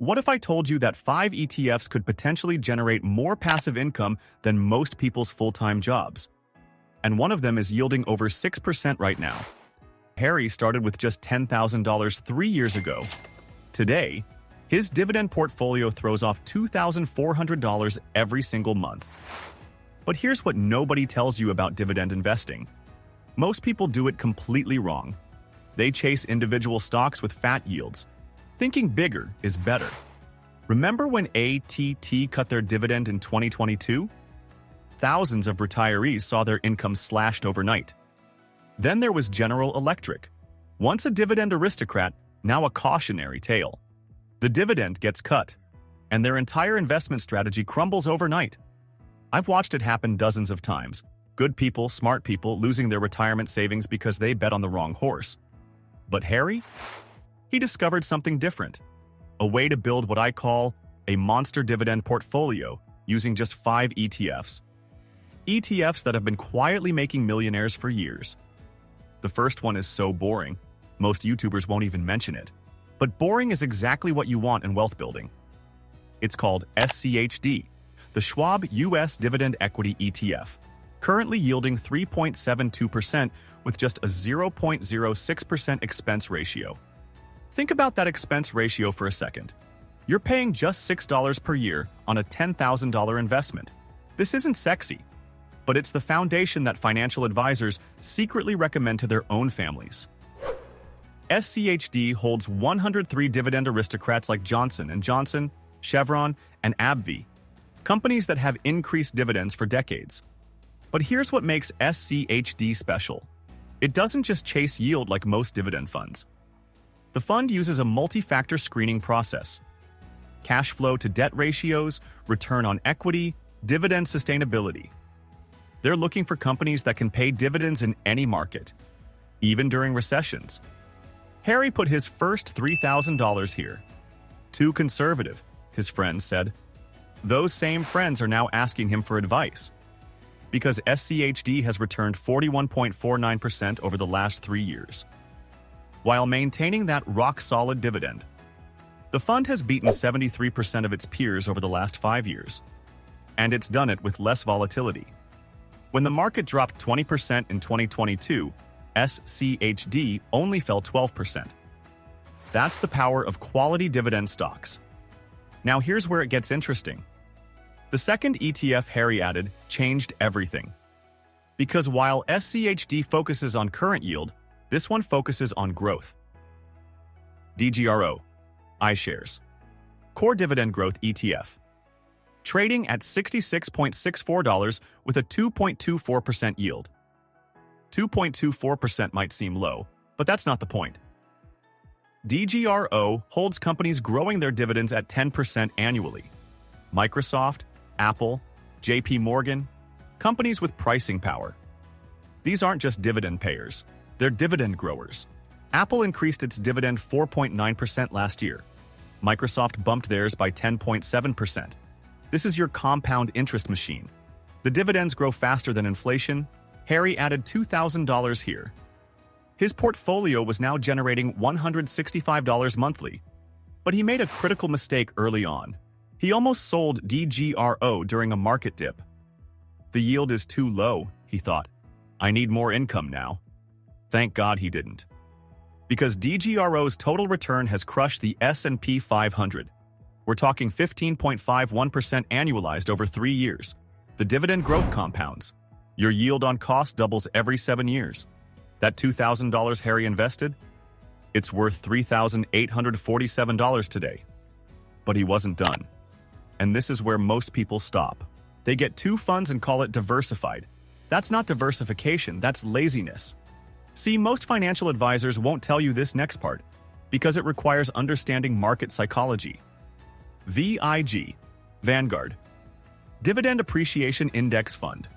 What if I told you that 5 ETFs could potentially generate more passive income than most people's full-time jobs? And one of them is yielding over 6% right now. Harry started with just $10,000 3 years ago. Today, his dividend portfolio throws off $2,400 every single month. But here's what nobody tells you about dividend investing. Most people do it completely wrong. They chase individual stocks with fat yields. Thinking bigger is better. Remember when AT&T cut their dividend in 2022? Thousands of retirees saw their income slashed overnight. Then there was General Electric. Once a dividend aristocrat, now a cautionary tale. The dividend gets cut, and their entire investment strategy crumbles overnight. I've watched it happen dozens of times. Good people, smart people, losing their retirement savings because they bet on the wrong horse. But Harry? He discovered something different. A way to build what I call a Monster Dividend Portfolio using just 5 ETFs. ETFs that have been quietly making millionaires for years. The first one is so boring, most YouTubers won't even mention it. But boring is exactly what you want in wealth building. It's called SCHD, the Schwab US Dividend Equity ETF, currently yielding 3.72% with just a 0.06% expense ratio. Think about that expense ratio for a second. You're paying just $6 per year on a $10,000 investment. This isn't sexy, but it's the foundation that financial advisors secretly recommend to their own families. SCHD holds 103 dividend aristocrats like Johnson & Johnson, Chevron, and AbbVie, companies that have increased dividends for decades. But here's what makes SCHD special. It doesn't just chase yield like most dividend funds. The fund uses a multi-factor screening process. Cash flow to debt ratios, return on equity, dividend sustainability. They're looking for companies that can pay dividends in any market, even during recessions. Harry put his first $3,000 here. Too conservative, his friends said. Those same friends are now asking him for advice. Because SCHD has returned 41.49% over the last 3 years, while maintaining that rock-solid dividend. The fund has beaten 73% of its peers over the last 5 years, and it's done it with less volatility. When the market dropped 20% in 2022, SCHD only fell 12%. That's the power of quality dividend stocks. Now here's where it gets interesting. The second ETF Harry added changed everything. Because while SCHD focuses on current yield, this one focuses on growth. DGRO, iShares, Core Dividend Growth ETF, trading at $66.64 with a 2.24% yield. 2.24% might seem low, but that's not the point. DGRO holds companies growing their dividends at 10% annually. Microsoft, Apple, JP Morgan, companies with pricing power. These aren't just dividend payers, they're dividend growers. Apple increased its dividend 4.9% last year. Microsoft bumped theirs by 10.7%. This is your compound interest machine. The dividends grow faster than inflation. Harry added $2,000 here. His portfolio was now generating $165 monthly. But he made a critical mistake early on. He almost sold DGRO during a market dip. The yield is too low, he thought. I need more income now. Thank God he didn't. Because DGRO's total return has crushed the S&P 500. We're talking 15.51% annualized over 3 years. The dividend growth compounds. Your yield on cost doubles every 7 years. That $2,000 Harry invested? It's worth $3,847 today. But he wasn't done. And this is where most people stop. They get 2 funds and call it diversified. That's not diversification, that's laziness. See, most financial advisors won't tell you this next part because it requires understanding market psychology. VIG, Vanguard, Dividend Appreciation Index Fund,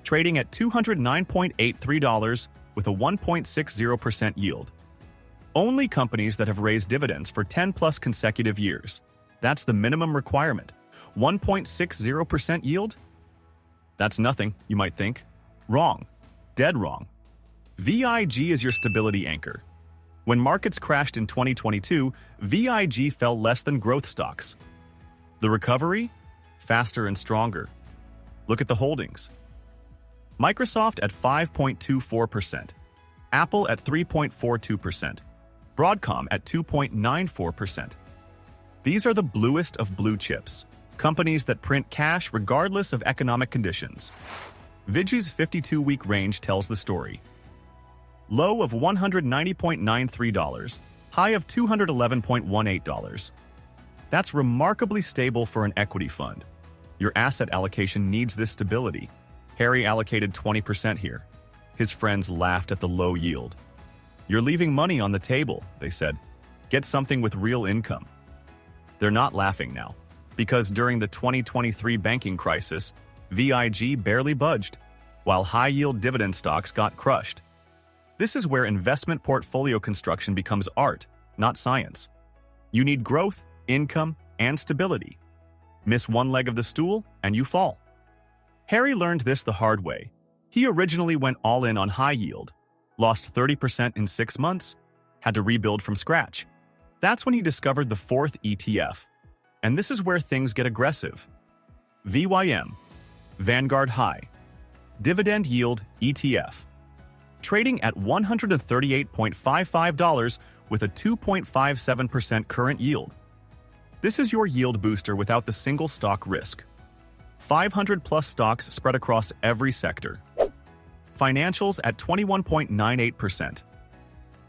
trading at $209.83 with a 1.60% yield. Only companies that have raised dividends for 10+ consecutive years. That's the minimum requirement. 1.60% yield? That's nothing, you might think. Wrong. Dead wrong. VIG is your stability anchor. When markets crashed in 2022, VIG fell less than growth stocks. The recovery? Faster and stronger. Look at the holdings. Microsoft at 5.24%, Apple at 3.42%, Broadcom at 2.94%. These are the bluest of blue chips, companies that print cash regardless of economic conditions. VIG's 52-week range tells the story. Low of $190.93, high of $211.18. That's remarkably stable for an equity fund. Your asset allocation needs this stability. Harry allocated 20% here. His friends laughed at the low yield. You're leaving money on the table, they said. Get something with real income. They're not laughing now, because during the 2023 banking crisis, VIG barely budged, while high-yield dividend stocks got crushed. This is where investment portfolio construction becomes art, not science. You need growth, income, and stability. Miss one leg of the stool, and you fall. Harry learned this the hard way. He originally went all in on high yield, lost 30% in 6 months, had to rebuild from scratch. That's when he discovered the fourth ETF. And this is where things get aggressive. VYM, Vanguard High, Dividend Yield ETF. Trading at $138.55 with a 2.57% current yield. This is your yield booster without the single stock risk. 500-plus stocks spread across every sector. Financials at 21.98%.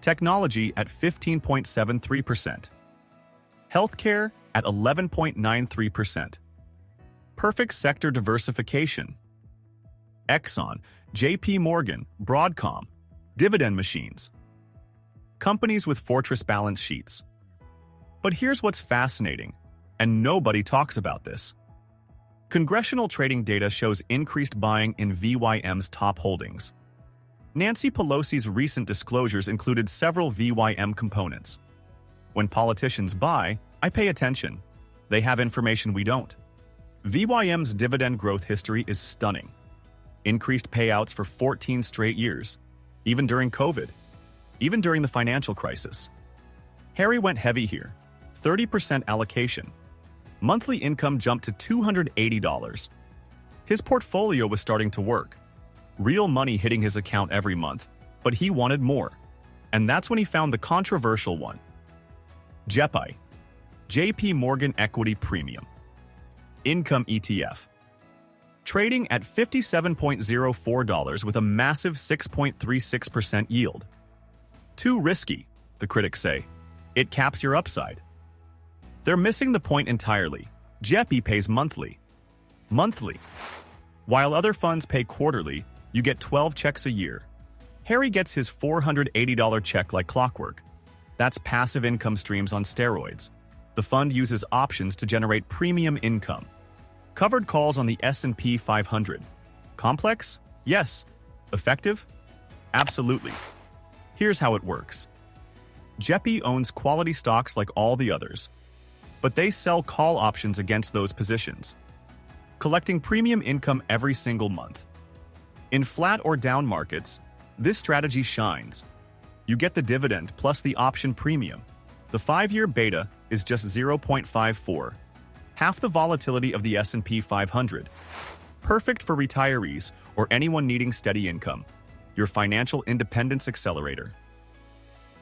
Technology at 15.73%. Healthcare at 11.93%. Perfect sector diversification. Exxon, JP Morgan, Broadcom, dividend machines. Companies with fortress balance sheets. But here's what's fascinating, and nobody talks about this. Congressional trading data shows increased buying in VYM's top holdings. Nancy Pelosi's recent disclosures included several VYM components. When politicians buy, I pay attention. They have information we don't. VYM's dividend growth history is stunning. Increased payouts for 14 straight years, even during COVID, even during the financial crisis. Harry went heavy here, 30% allocation. Monthly income jumped to $280. His portfolio was starting to work. Real money hitting his account every month, but he wanted more. And that's when he found the controversial one. JEPI, JP Morgan Equity Premium. Income ETF. Trading at $57.04 with a massive 6.36% yield. Too risky, the critics say. It caps your upside. They're missing the point entirely. JEPI pays monthly. Monthly. While other funds pay quarterly, you get 12 checks a year. Harry gets his $480 check like clockwork. That's passive income streams on steroids. The fund uses options to generate premium income. Covered calls on the S&P 500. Complex? Yes. Effective? Absolutely. Here's how it works. JEPI owns quality stocks like all the others, but they sell call options against those positions, collecting premium income every single month. In flat or down markets, this strategy shines. You get the dividend plus the option premium. The 5-year beta is just 0.54, half the volatility of the S&P 500. Perfect for retirees or anyone needing steady income. Your financial independence accelerator.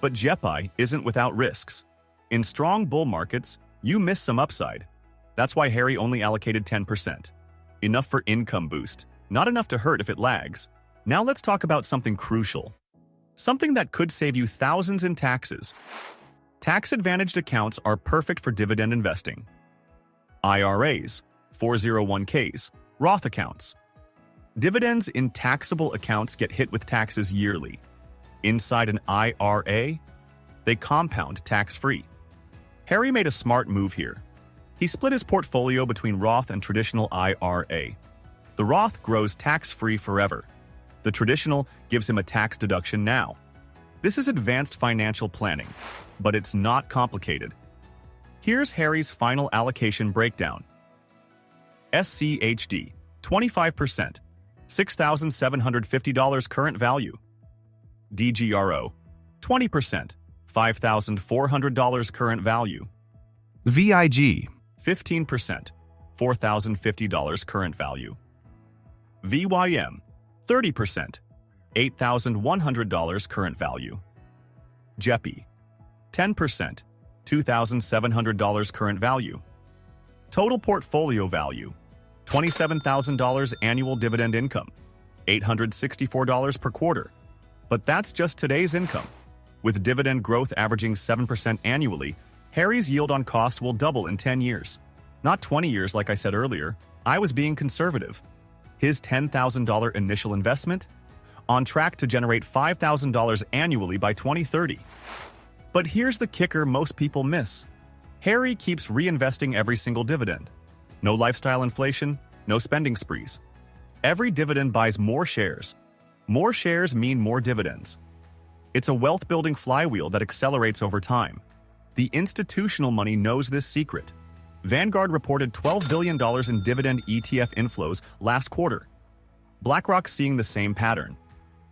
But JEPI isn't without risks. In strong bull markets, you miss some upside. That's why Harry only allocated 10%. Enough for income boost, not enough to hurt if it lags. Now let's talk about something crucial. Something that could save you thousands in taxes. Tax-advantaged accounts are perfect for dividend investing. IRAs, 401ks, Roth accounts. Dividends in taxable accounts get hit with taxes yearly. Inside an IRA, they compound tax-free. Harry made a smart move here. He split his portfolio between Roth and traditional IRA. The Roth grows tax-free forever. The traditional gives him a tax deduction now. This is advanced financial planning, but it's not complicated. Here's Harry's final allocation breakdown. SCHD, 25%, $6,750 current value. DGRO, 20%, $5,400 current value. VIG, 15%, $4,050 current value. VYM, 30%, $8,100 current value. JEPI, 10%, $2,700 current value. Total portfolio value, $27,000 annual dividend income, $864 per quarter. But that's just today's income. With dividend growth averaging 7% annually, Harry's yield on cost will double in 10 years. Not 20 years like I said earlier. I was being conservative. His $10,000 initial investment? On track to generate $5,000 annually by 2030. But here's the kicker most people miss. Harry keeps reinvesting every single dividend. No lifestyle inflation, no spending sprees. Every dividend buys more shares. More shares mean more dividends. It's a wealth-building flywheel that accelerates over time. The institutional money knows this secret. Vanguard reported $12 billion in dividend ETF inflows last quarter. BlackRock's seeing the same pattern.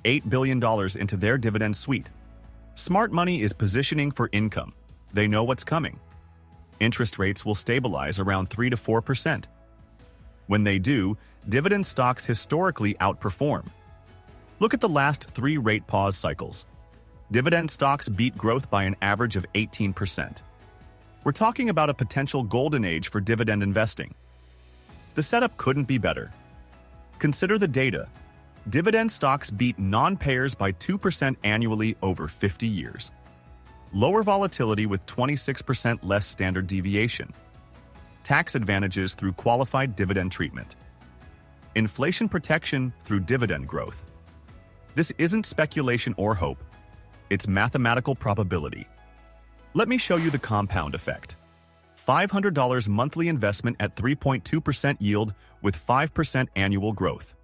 $8 billion into their dividend suite. Smart money is positioning for income. They know what's coming. Interest rates will stabilize around 3 to 4%. When they do, dividend stocks historically outperform. Look at the last 3 rate pause cycles. Dividend stocks beat growth by an average of 18%. We're talking about a potential golden age for dividend investing. The setup couldn't be better. Consider the data. Dividend stocks beat non-payers by 2% annually over 50 years. Lower volatility with 26% less standard deviation. Tax advantages through qualified dividend treatment. Inflation protection through dividend growth. This isn't speculation or hope. It's mathematical probability. Let me show you the compound effect. $500 monthly investment at 3.2% yield with 5% annual growth.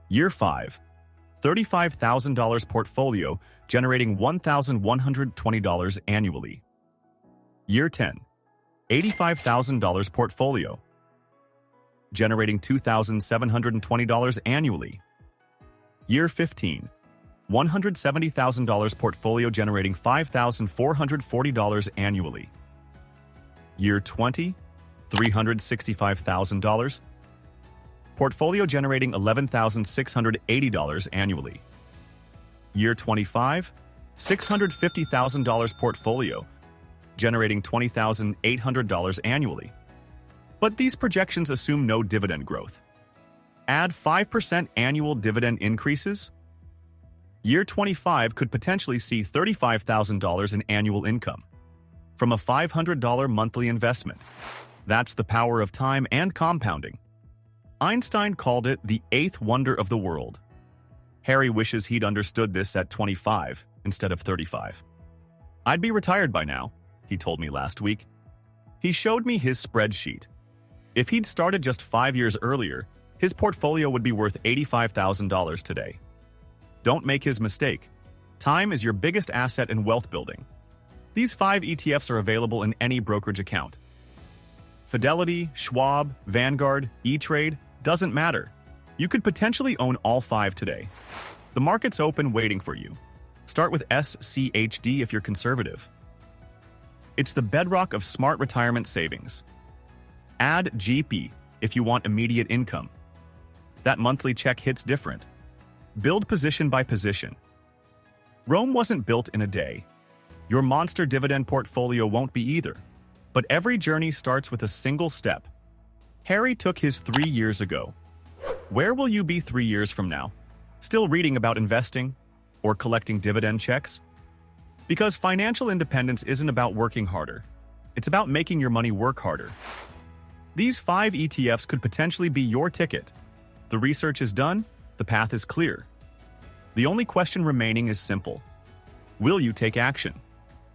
Year 5, $35,000 portfolio generating $1,120 annually. Year 10, $85,000 portfolio generating $2,720 annually. Year 15, $170,000 portfolio generating $5,440 annually. Year 20, $365,000. Portfolio generating $11,680 annually. Year 25, $650,000 portfolio generating $20,800 annually. But these projections assume no dividend growth. Add 5% annual dividend increases. Year 25 could potentially see $35,000 in annual income from a $500 monthly investment. That's the power of time and compounding. Einstein called it the 8th wonder of the world. Harry wishes he'd understood this at 25 instead of 35. I'd be retired by now, he told me last week. He showed me his spreadsheet. If he'd started just 5 years earlier, his portfolio would be worth $85,000 today. Don't make his mistake. Time is your biggest asset in wealth building. These 5 ETFs are available in any brokerage account. Fidelity, Schwab, Vanguard, E-Trade, doesn't matter. You could potentially own all 5 today. The market's open waiting for you. Start with SCHD if you're conservative. It's the bedrock of smart retirement savings. Add GP if you want immediate income. That monthly check hits different. Build position by position. Rome wasn't built in a day. Your Monster Dividend Portfolio won't be either. But every journey starts with a single step. Harry took his 3 years ago. Where will you be 3 years from now? Still reading about investing? Or collecting dividend checks? Because financial independence isn't about working harder. It's about making your money work harder. These 5 ETFs could potentially be your ticket. The research is done. The path is clear. The only question remaining is simple. Will you take action?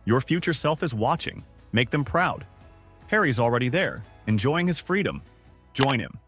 Your future self is watching. Make them proud. Harry's already there, enjoying his freedom. Join him.